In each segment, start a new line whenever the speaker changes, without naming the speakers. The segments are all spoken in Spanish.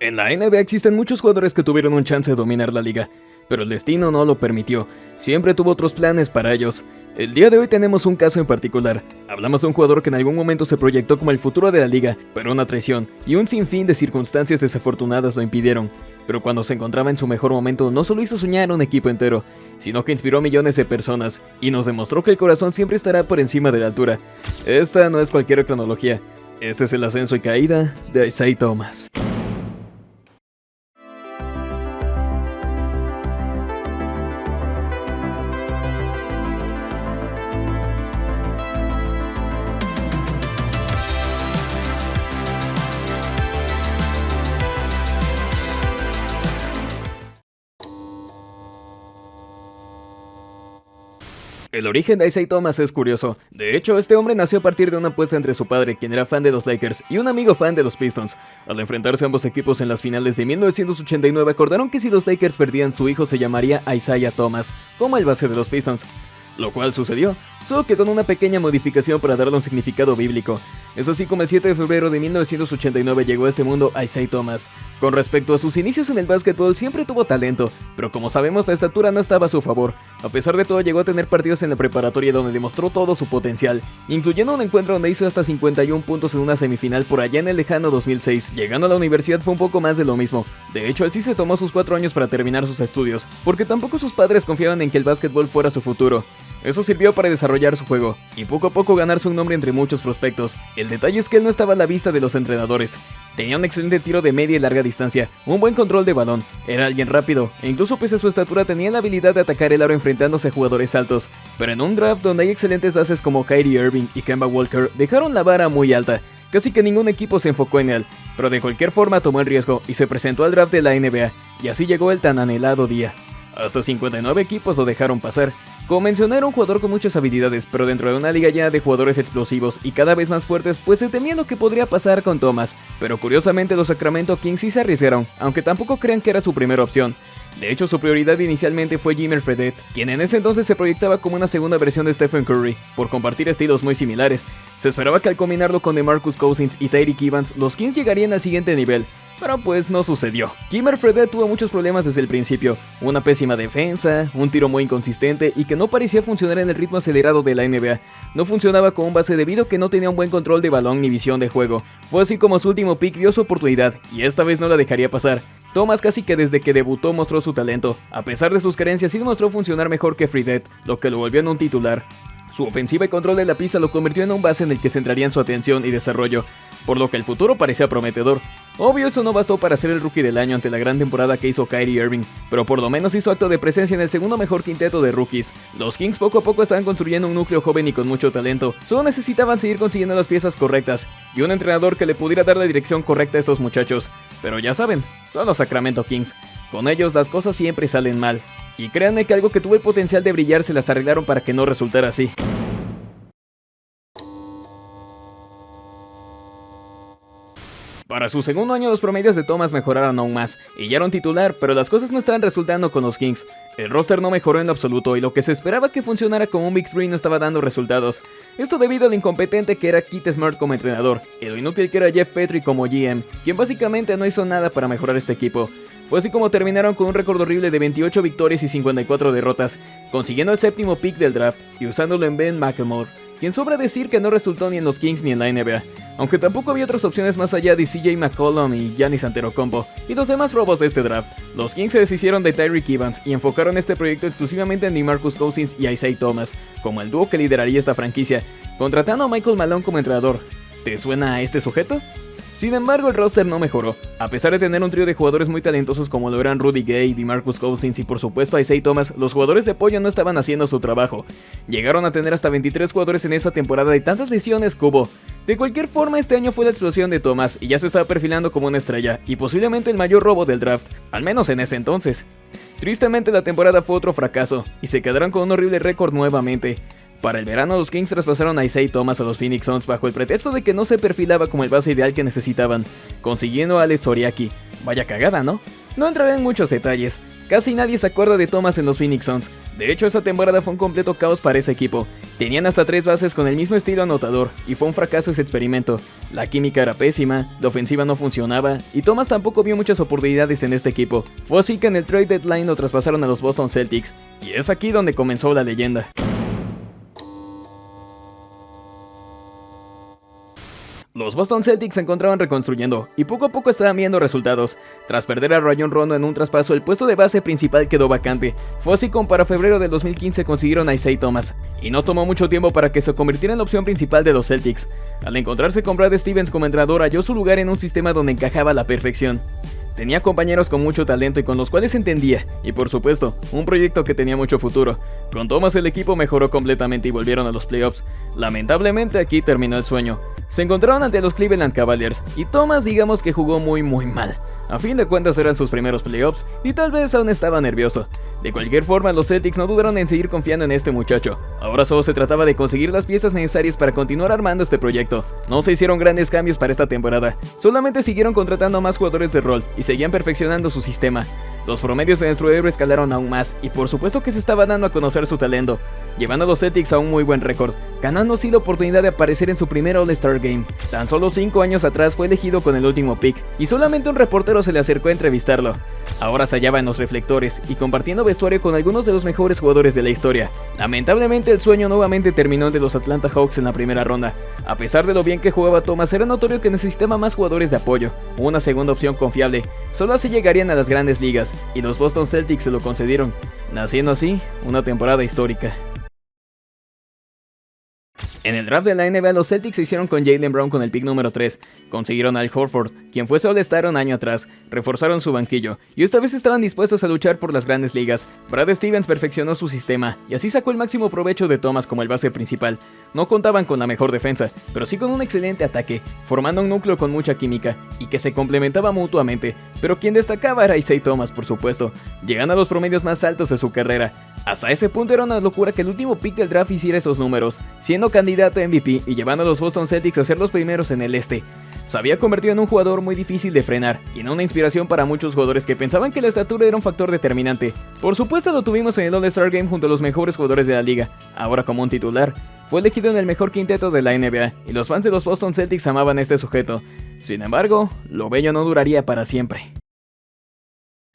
En la NBA existen muchos jugadores que tuvieron un chance de dominar la liga, pero el destino no lo permitió. Siempre tuvo otros planes para ellos. El día de hoy tenemos un caso en particular. Hablamos de un jugador que en algún momento se proyectó como el futuro de la liga, pero una traición y un sinfín de circunstancias desafortunadas lo impidieron. Pero cuando se encontraba en su mejor momento, no solo hizo soñar a un equipo entero, sino que inspiró a millones de personas, y nos demostró que el corazón siempre estará por encima de la altura. Esta no es cualquier cronología. Este es el ascenso y caída de Isaiah Thomas. El origen de Isaiah Thomas es curioso. De hecho, este hombre nació a partir de una apuesta entre su padre, quien era fan de los Lakers, y un amigo fan de los Pistons. Al enfrentarse ambos equipos en las finales de 1989, acordaron que si los Lakers perdían, su hijo se llamaría Isaiah Thomas, como el base de los Pistons. Lo cual sucedió, solo que con una pequeña modificación para darle un significado bíblico. Es así como el 7 de febrero de 1989 llegó a este mundo Isaiah Thomas. Con respecto a sus inicios en el básquetbol, siempre tuvo talento, pero como sabemos la estatura no estaba a su favor. A pesar de todo, llegó a tener partidos en la preparatoria donde demostró todo su potencial, incluyendo un encuentro donde hizo hasta 51 puntos en una semifinal por allá en el lejano 2006. Llegando a la universidad fue un poco más de lo mismo. De hecho, él sí se tomó sus 4 años para terminar sus estudios, porque tampoco sus padres confiaban en que el básquetbol fuera su futuro. Eso sirvió para desarrollar su juego, y poco a poco ganarse un nombre entre muchos prospectos. El detalle es que él no estaba a la vista de los entrenadores. Tenía un excelente tiro de media y larga distancia, un buen control de balón, era alguien rápido, e incluso pese a su estatura tenía la habilidad de atacar el aro enfrentándose a jugadores altos. Pero en un draft donde hay excelentes bases como Kyrie Irving y Kemba Walker, dejaron la vara muy alta. Casi que ningún equipo se enfocó en él, pero de cualquier forma tomó el riesgo y se presentó al draft de la NBA, y así llegó el tan anhelado día. Hasta 59 equipos lo dejaron pasar. Como mencioné, era un jugador con muchas habilidades, pero dentro de una liga llena de jugadores explosivos y cada vez más fuertes, pues se temía lo que podría pasar con Thomas. Pero curiosamente los Sacramento Kings sí se arriesgaron, aunque tampoco crean que era su primera opción. De hecho, su prioridad inicialmente fue Jimmer Fredette, quien en ese entonces se proyectaba como una segunda versión de Stephen Curry, por compartir estilos muy similares. Se esperaba que al combinarlo con DeMarcus Cousins y Tyreke Evans, los Kings llegarían al siguiente nivel. Pero pues no sucedió. Jimmer Fredette tuvo muchos problemas desde el principio, una pésima defensa, un tiro muy inconsistente y que no parecía funcionar en el ritmo acelerado de la NBA. No funcionaba como un base debido a que no tenía un buen control de balón ni visión de juego. Fue así como su último pick vio su oportunidad, y esta vez no la dejaría pasar. Thomas casi que desde que debutó mostró su talento. A pesar de sus carencias sí demostró funcionar mejor que Fredette, lo que lo volvió en un titular. Su ofensiva y control de la pista lo convirtió en un base en el que centrarían su atención y desarrollo, por lo que el futuro parecía prometedor. Obvio, eso no bastó para ser el rookie del año ante la gran temporada que hizo Kyrie Irving, pero por lo menos hizo acto de presencia en el segundo mejor quinteto de rookies. Los Kings poco a poco estaban construyendo un núcleo joven y con mucho talento, solo necesitaban seguir consiguiendo las piezas correctas, y un entrenador que le pudiera dar la dirección correcta a estos muchachos. Pero ya saben, son los Sacramento Kings, con ellos las cosas siempre salen mal. Y créanme que algo que tuvo el potencial de brillar se las arreglaron para que no resultara así. Para su segundo año los promedios de Thomas mejoraron aún más, y ya era un titular, pero las cosas no estaban resultando con los Kings. El roster no mejoró en lo absoluto, y lo que se esperaba que funcionara como un Big Three no estaba dando resultados. Esto debido a lo incompetente que era Keith Smart como entrenador, y lo inútil que era Jeff Petrie como GM, quien básicamente no hizo nada para mejorar este equipo. Fue así como terminaron con un récord horrible de 28 victorias y 54 derrotas, consiguiendo el séptimo pick del draft, y usándolo en Ben McLemore, quien sobra decir que no resultó ni en los Kings ni en la NBA, aunque tampoco había otras opciones más allá de CJ McCollum y Giannis Antetokounmpo y los demás robos de este draft. Los Kings se deshicieron de Tyreke Evans y enfocaron este proyecto exclusivamente en DeMarcus Cousins y Isaiah Thomas, como el dúo que lideraría esta franquicia, contratando a Michael Malone como entrenador. ¿Te suena a este sujeto? Sin embargo, el roster no mejoró. A pesar de tener un trío de jugadores muy talentosos como lo eran Rudy Gay, DeMarcus Cousins y por supuesto Isaiah Thomas, los jugadores de apoyo no estaban haciendo su trabajo. Llegaron a tener hasta 23 jugadores en esa temporada y tantas lesiones que hubo. De cualquier forma, este año fue la explosión de Thomas y ya se estaba perfilando como una estrella, y posiblemente el mayor robo del draft, al menos en ese entonces. Tristemente la temporada fue otro fracaso, y se quedaron con un horrible récord nuevamente. Para el verano, los Kings traspasaron a Isaiah Thomas a los Phoenix Suns bajo el pretexto de que no se perfilaba como el base ideal que necesitaban, consiguiendo a Alex Oriaki. Vaya cagada, ¿no? No entraré en muchos detalles. Casi nadie se acuerda de Thomas en los Phoenix Suns. De hecho, esa temporada fue un completo caos para ese equipo, Tenían hasta 3 bases con el mismo estilo anotador, y fue un fracaso ese experimento. La química era pésima, la ofensiva no funcionaba, y Thomas tampoco vio muchas oportunidades en este equipo. Fue así que en el trade deadline lo traspasaron a los Boston Celtics, y es aquí donde comenzó la leyenda. Los Boston Celtics se encontraban reconstruyendo, y poco a poco estaban viendo resultados. Tras perder a Rajon Rondo en un traspaso, el puesto de base principal quedó vacante. Fue así como para febrero del 2015 consiguieron a Isaiah Thomas, y no tomó mucho tiempo para que se convirtiera en la opción principal de los Celtics. Al encontrarse con Brad Stevens como entrenador, halló su lugar en un sistema donde encajaba a la perfección. Tenía compañeros con mucho talento y con los cuales entendía, y por supuesto, un proyecto que tenía mucho futuro. Con Thomas el equipo mejoró completamente y volvieron a los playoffs. Lamentablemente aquí terminó el sueño. Se encontraron ante los Cleveland Cavaliers, y Thomas digamos que jugó muy mal. A fin de cuentas eran sus primeros playoffs, y tal vez aún estaba nervioso. De cualquier forma, los Celtics no dudaron en seguir confiando en este muchacho. Ahora solo se trataba de conseguir las piezas necesarias para continuar armando este proyecto. No se hicieron grandes cambios para esta temporada, solamente siguieron contratando a más jugadores de rol y seguían perfeccionando su sistema. Los promedios de nuestro héroe escalaron aún más, y por supuesto que se estaba dando a conocer su talento, llevando a los Celtics a un muy buen récord, ganando así la oportunidad de aparecer en su primer All-Star Game. Tan solo 5 años atrás fue elegido con el último pick, y solamente un reportero se le acercó a entrevistarlo. Ahora se hallaba en los reflectores, y compartiendo vestuario con algunos de los mejores jugadores de la historia. Lamentablemente el sueño nuevamente terminó de los Atlanta Hawks en la primera ronda. A pesar de lo bien que jugaba Thomas, era notorio que necesitaba más jugadores de apoyo, una segunda opción confiable. Solo así llegarían a las grandes ligas, y los Boston Celtics se lo concedieron, naciendo así una temporada histórica. En el draft de la NBA, los Celtics se hicieron con Jaylen Brown con el pick número 3, consiguieron a Al Horford, quien fue All-Star un año atrás, reforzaron su banquillo, y esta vez estaban dispuestos a luchar por las grandes ligas. Brad Stevens perfeccionó su sistema, y así sacó el máximo provecho de Thomas como el base principal. No contaban con la mejor defensa, pero sí con un excelente ataque, formando un núcleo con mucha química, y que se complementaba mutuamente, pero quien destacaba era Isaiah Thomas, por supuesto, llegando a los promedios más altos de su carrera. Hasta ese punto era una locura que el último pick del draft hiciera esos números, siendo candidato a MVP y llevando a los Boston Celtics a ser los primeros en el este. Se había convertido en un jugador muy difícil de frenar, y en una inspiración para muchos jugadores que pensaban que la estatura era un factor determinante. Por supuesto lo tuvimos en el All-Star Game junto a los mejores jugadores de la liga, ahora como un titular. Fue elegido en el mejor quinteto de la NBA, y los fans de los Boston Celtics amaban a este sujeto. Sin embargo, lo bello no duraría para siempre.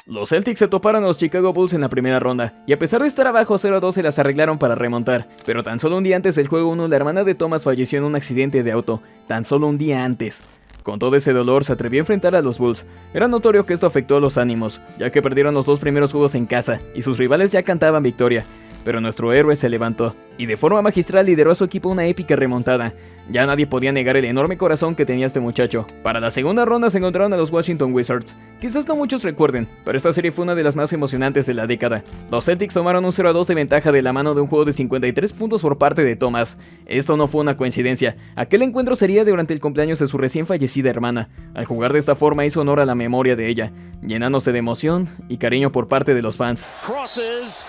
Los Celtics se toparon a los Chicago Bulls en la primera ronda, y a pesar de estar abajo 0-2 se las arreglaron para remontar, pero tan solo un día antes del juego 1 la hermana de Thomas falleció en un accidente de auto, tan solo un día antes. Con todo ese dolor se atrevió a enfrentar a los Bulls. Era notorio que esto afectó a los ánimos, ya que perdieron los 2 primeros juegos en casa, y sus rivales ya cantaban victoria. Pero nuestro héroe se levantó, y de forma magistral lideró a su equipo una épica remontada. Ya nadie podía negar el enorme corazón que tenía este muchacho. Para la segunda ronda se encontraron a los Washington Wizards. Quizás no muchos recuerden, pero esta serie fue una de las más emocionantes de la década. Los Celtics tomaron un 0-2 de ventaja de la mano de un juego de 53 puntos por parte de Thomas. Esto no fue una coincidencia, aquel encuentro sería durante el cumpleaños de su recién fallecida hermana. Al jugar de esta forma hizo honor a la memoria de ella, llenándose de emoción y cariño por parte de los fans. Crosses.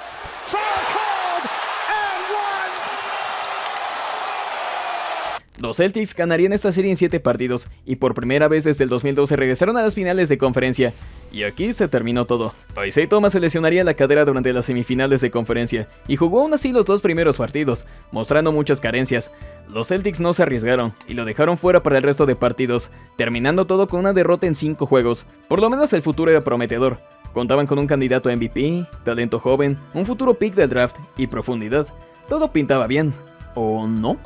Los Celtics ganarían esta serie en 7 partidos, y por primera vez desde el 2012 regresaron a las finales de conferencia. Y aquí se terminó todo. Isaiah Thomas se lesionaría la cadera durante las semifinales de conferencia, y jugó aún así los 2 primeros partidos, mostrando muchas carencias. Los Celtics no se arriesgaron, y lo dejaron fuera para el resto de partidos, terminando todo con una derrota en 5 juegos. Por lo menos el futuro era prometedor. Contaban con un candidato a MVP, talento joven, un futuro pick del draft y profundidad. Todo pintaba bien, ¿o no?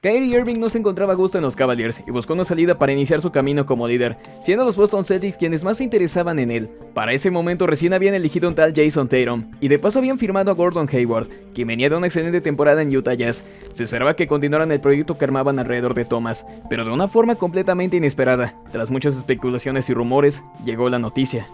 Kyrie Irving no se encontraba a gusto en los Cavaliers y buscó una salida para iniciar su camino como líder, siendo los Boston Celtics quienes más se interesaban en él. Para ese momento recién habían elegido un tal Jason Tatum, y de paso habían firmado a Gordon Hayward, quien venía de una excelente temporada en Utah Jazz. Se esperaba que continuaran el proyecto que armaban alrededor de Thomas, pero de una forma completamente inesperada. Tras muchas especulaciones y rumores, llegó la noticia.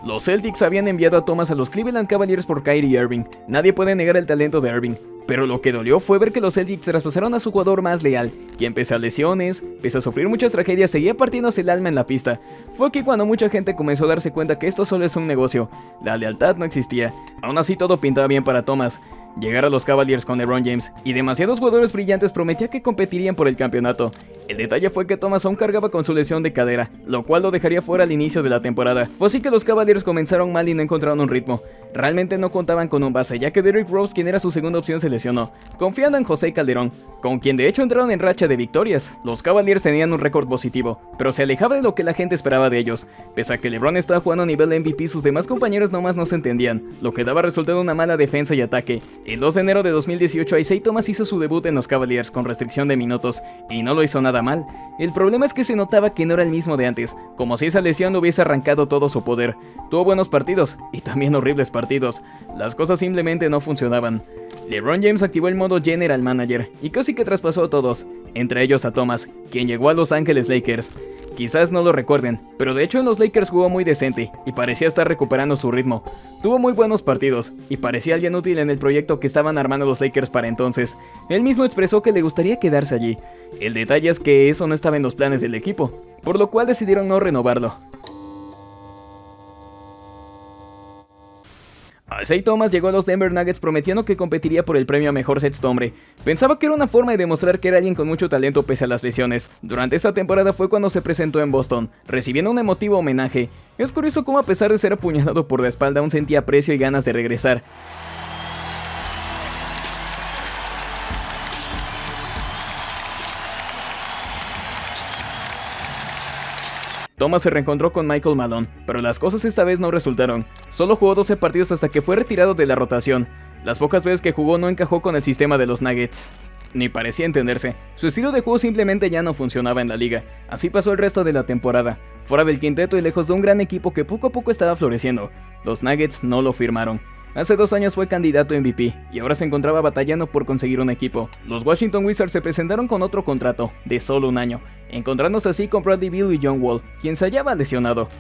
Los Celtics habían enviado a Thomas a los Cleveland Cavaliers por Kyrie Irving. Nadie puede negar el talento de Irving, pero lo que dolió fue ver que los Celtics traspasaron a su jugador más leal, quien pese a lesiones, pese a sufrir muchas tragedias, seguía partiéndose el alma en la pista. Fue aquí cuando mucha gente comenzó a darse cuenta que esto solo es un negocio. La lealtad no existía. Aún así todo pintaba bien para Thomas. Llegar a los Cavaliers con LeBron James y demasiados jugadores brillantes prometía que competirían por el campeonato. El detalle fue que Thomas aún cargaba con su lesión de cadera, lo cual lo dejaría fuera al inicio de la temporada. Fue así que los Cavaliers comenzaron mal y no encontraron un ritmo. Realmente no contaban con un base, ya que Derrick Rose, quien era su segunda opción, se lesionó, confiando en José Calderón, con quien de hecho entraron en racha de victorias. Los Cavaliers tenían un récord positivo, pero se alejaba de lo que la gente esperaba de ellos. Pese a que LeBron estaba jugando a nivel MVP, sus demás compañeros nomás no se entendían, lo que daba resultado en una mala defensa y ataque. El 2 de enero de 2018, Isaiah Thomas hizo su debut en los Cavaliers con restricción de minutos, y no lo hizo nada mal. El problema es que se notaba que no era el mismo de antes, como si esa lesión hubiese arrancado todo su poder. Tuvo buenos partidos, y también horribles partidos. Las cosas simplemente no funcionaban. LeBron James activó el modo General Manager, y casi que traspasó a todos, entre ellos a Thomas, quien llegó a Los Ángeles Lakers. Quizás no lo recuerden, pero de hecho en los Lakers jugó muy decente, y parecía estar recuperando su ritmo. Tuvo muy buenos partidos, y parecía alguien útil en el proyecto que estaban armando los Lakers para entonces. Él mismo expresó que le gustaría quedarse allí. El detalle es que eso no estaba en los planes del equipo, por lo cual decidieron no renovarlo. Isaiah Thomas llegó a los Denver Nuggets prometiendo que competiría por el premio a mejor sexto hombre. Pensaba que era una forma de demostrar que era alguien con mucho talento pese a las lesiones. Durante esta temporada fue cuando se presentó en Boston, recibiendo un emotivo homenaje. Es curioso cómo a pesar de ser apuñalado por la espalda aún sentía aprecio y ganas de regresar. Thomas se reencontró con Michael Malone, pero las cosas esta vez no resultaron. Solo jugó 12 partidos hasta que fue retirado de la rotación. Las pocas veces que jugó no encajó con el sistema de los Nuggets. Ni parecía entenderse. Su estilo de juego simplemente ya no funcionaba en la liga. Así pasó el resto de la temporada, fuera del quinteto y lejos de un gran equipo que poco a poco estaba floreciendo. Los Nuggets no lo firmaron. Hace 2 años fue candidato a MVP y ahora se encontraba batallando por conseguir un equipo. Los Washington Wizards se presentaron con otro contrato de solo un año, encontrándose así con Bradley Beal y John Wall, quien se hallaba lesionado.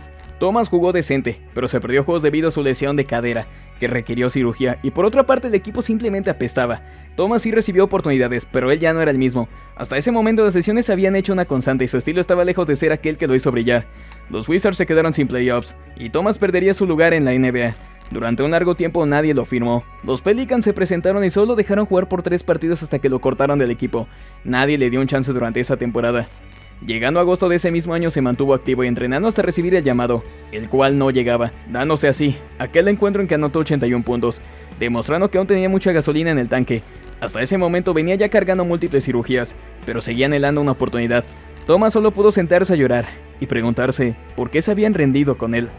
Thomas jugó decente, pero se perdió juegos debido a su lesión de cadera, que requirió cirugía, y por otra parte el equipo simplemente apestaba. Thomas sí recibió oportunidades, pero él ya no era el mismo. Hasta ese momento las lesiones se habían hecho una constante y su estilo estaba lejos de ser aquel que lo hizo brillar. Los Wizards se quedaron sin playoffs, y Thomas perdería su lugar en la NBA. Durante un largo tiempo nadie lo firmó. Los Pelicans se presentaron y solo dejaron jugar por 3 partidos hasta que lo cortaron del equipo. Nadie le dio un chance durante esa temporada. Llegando a agosto de ese mismo año se mantuvo activo y entrenando hasta recibir el llamado, el cual no llegaba, dándose así aquel encuentro en que anotó 81 puntos, demostrando que aún tenía mucha gasolina en el tanque. Hasta ese momento venía ya cargando múltiples cirugías, pero seguía anhelando una oportunidad. Thomas solo pudo sentarse a llorar y preguntarse por qué se habían rendido con él.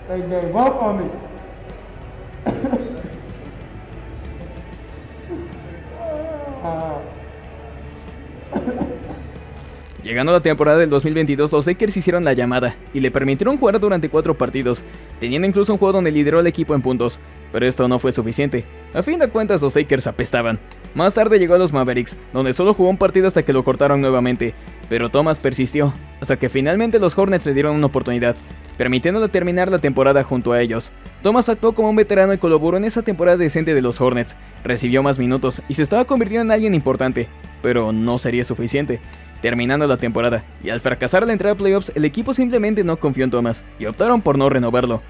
Llegando a la temporada del 2022, los Lakers hicieron la llamada y le permitieron jugar durante 4 partidos, teniendo incluso un juego donde lideró al equipo en puntos, pero esto no fue suficiente. A fin de cuentas los Lakers apestaban. Más tarde llegó a los Mavericks, donde solo jugó un partido hasta que lo cortaron nuevamente, pero Thomas persistió, hasta que finalmente los Hornets le dieron una oportunidad, permitiéndole terminar la temporada junto a ellos. Thomas actuó como un veterano y colaboró en esa temporada decente de los Hornets, recibió más minutos y se estaba convirtiendo en alguien importante, pero no sería suficiente. Terminando la temporada, y al fracasar la entrada a playoffs, el equipo simplemente no confió en Thomas, y optaron por no renovarlo.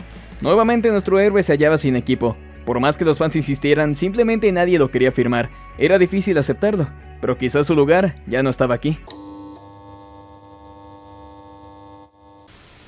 Nuevamente nuestro héroe se hallaba sin equipo. Por más que los fans insistieran, simplemente nadie lo quería firmar. Era difícil aceptarlo, pero quizás su lugar ya no estaba aquí.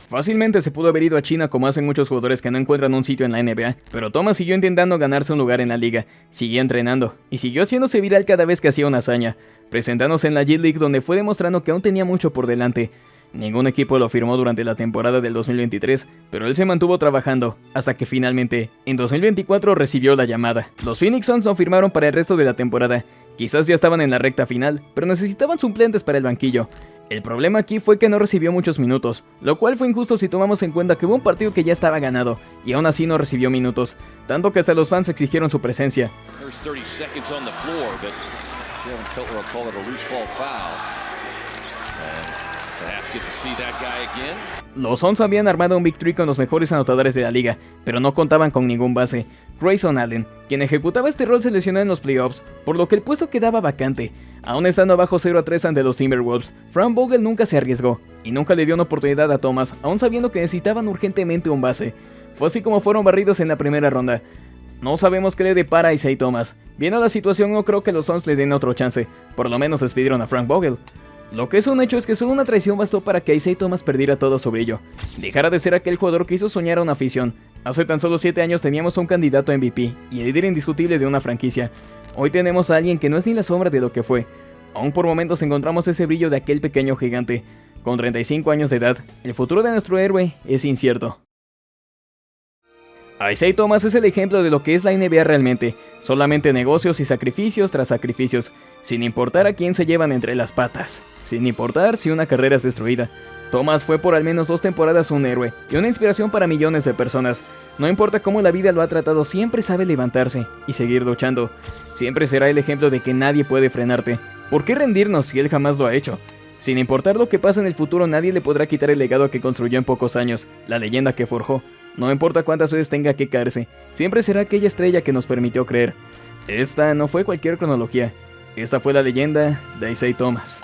Fácilmente se pudo haber ido a China como hacen muchos jugadores que no encuentran un sitio en la NBA, pero Thomas siguió intentando ganarse un lugar en la liga, siguió entrenando, y siguió haciéndose viral cada vez que hacía una hazaña, presentándose en la G League donde fue demostrando que aún tenía mucho por delante. Ningún equipo lo firmó durante la temporada del 2023, pero él se mantuvo trabajando, hasta que finalmente, en 2024 recibió la llamada. Los Phoenix Suns no firmaron para el resto de la temporada, quizás ya estaban en la recta final, pero necesitaban suplentes para el banquillo. El problema aquí fue que no recibió muchos minutos, lo cual fue injusto si tomamos en cuenta que hubo un partido que ya estaba ganado, y aún así no recibió minutos, tanto que hasta los fans exigieron su presencia. Los Suns habían armado un Big Three con los mejores anotadores de la liga, pero no contaban con ningún base. Grayson Allen, quien ejecutaba este rol, se lesionó en los playoffs, por lo que el puesto quedaba vacante. Aún estando abajo 0-3 ante los Timberwolves, Frank Vogel nunca se arriesgó, y nunca le dio una oportunidad a Thomas, aún sabiendo que necesitaban urgentemente un base. Fue así como fueron barridos en la primera ronda. No sabemos qué le depara a Isaiah Thomas. Viendo la situación, no creo que los Suns le den otro chance. Por lo menos despidieron a Frank Vogel. Lo que es un hecho es que solo una traición bastó para que Isaiah Thomas perdiera todo su brillo. Dejara de ser aquel jugador que hizo soñar a una afición. Hace tan solo 7 años teníamos a un candidato a MVP y el líder indiscutible de una franquicia. Hoy tenemos a alguien que no es ni la sombra de lo que fue. Aún por momentos encontramos ese brillo de aquel pequeño gigante. Con 35 años de edad, el futuro de nuestro héroe es incierto. Isaiah Thomas es el ejemplo de lo que es la NBA realmente, solamente negocios y sacrificios tras sacrificios, sin importar a quién se llevan entre las patas, sin importar si una carrera es destruida. Thomas fue por al menos 2 temporadas un héroe y una inspiración para millones de personas. No importa cómo la vida lo ha tratado, siempre sabe levantarse y seguir luchando. Siempre será el ejemplo de que nadie puede frenarte. ¿Por qué rendirnos si él jamás lo ha hecho? Sin importar lo que pase en el futuro, nadie le podrá quitar el legado que construyó en pocos años, la leyenda que forjó. No importa cuántas veces tenga que caerse, siempre será aquella estrella que nos permitió creer. Esta no fue cualquier cronología, esta fue la leyenda de Isaiah Thomas.